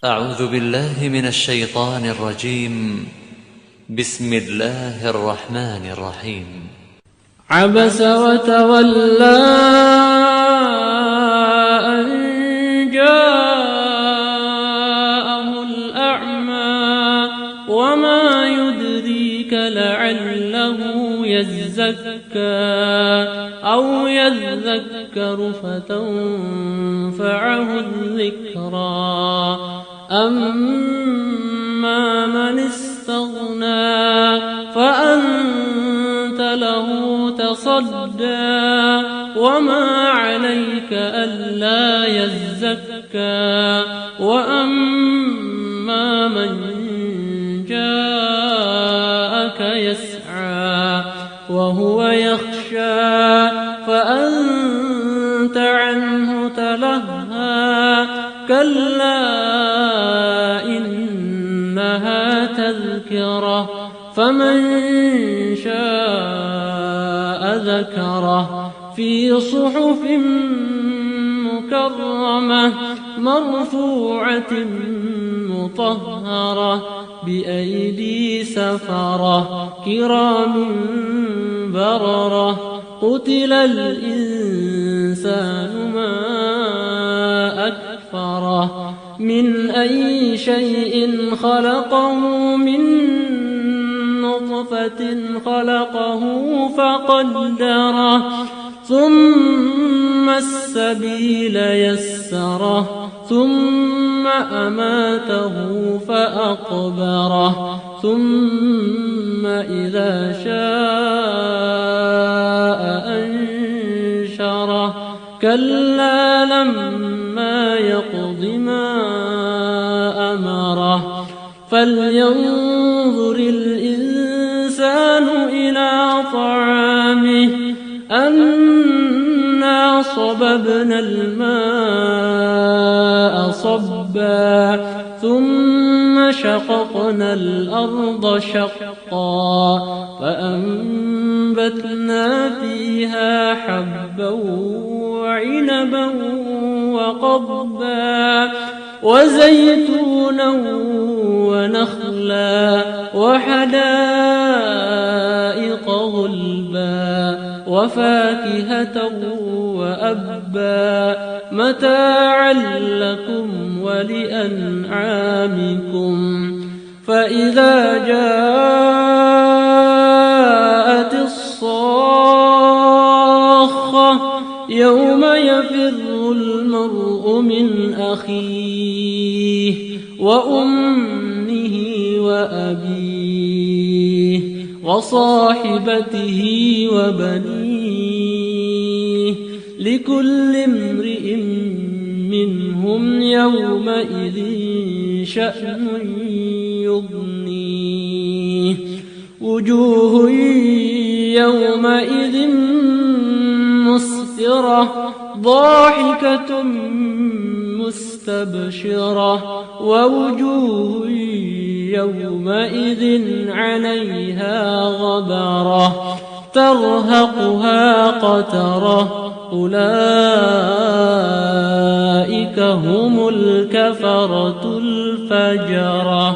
أعوذ بالله من الشيطان الرجيم. بسم الله الرحمن الرحيم. عبس وتولى أن جاءه الأعمى وما يدريك لعله يزكى أو يذكر فتنفعه الذكرى أما من استغنى فأنت له تصدى وما عليك ألا يزكى وأما من جاءك يسعى وهو يخشى فأنت عنه تلهى كلا إنها تذكرة فمن شاء ذكره في صحف مكرمة مرفوعة مطهرة بأيدي سفرة كرام بررة قتل الإنسان ما أكفره من أي شيء خلقه من نطفة خلقه فقدره ثم السبيل يسره ثم أماته فأقبره ثم إذا شاء أنشره كلا لما يقض ما أمره فلينظر الإنسان إلى طعامه أنا صببنا الماء صبا ثم شققنا الأرض شقا فأنبتنا فيها حبا وعنبا وقضبا وزيتونا ونخلا وحدائق غلبا وفاكهة وأبا متاعا لكم ولأنعامكم فإذا جاءت الصاخة يوم يفر المرء من أخيه وأمه وأبيه وصاحبته وبنيه لكل امرئ منهم يومئذ شأن يغنيه وجوه يومئذ مسفرة ضاحكة مستبشرة ووجوه يومئذ عليها غبرة ترهقها قترة أولئك هم الكفرة الفجرة.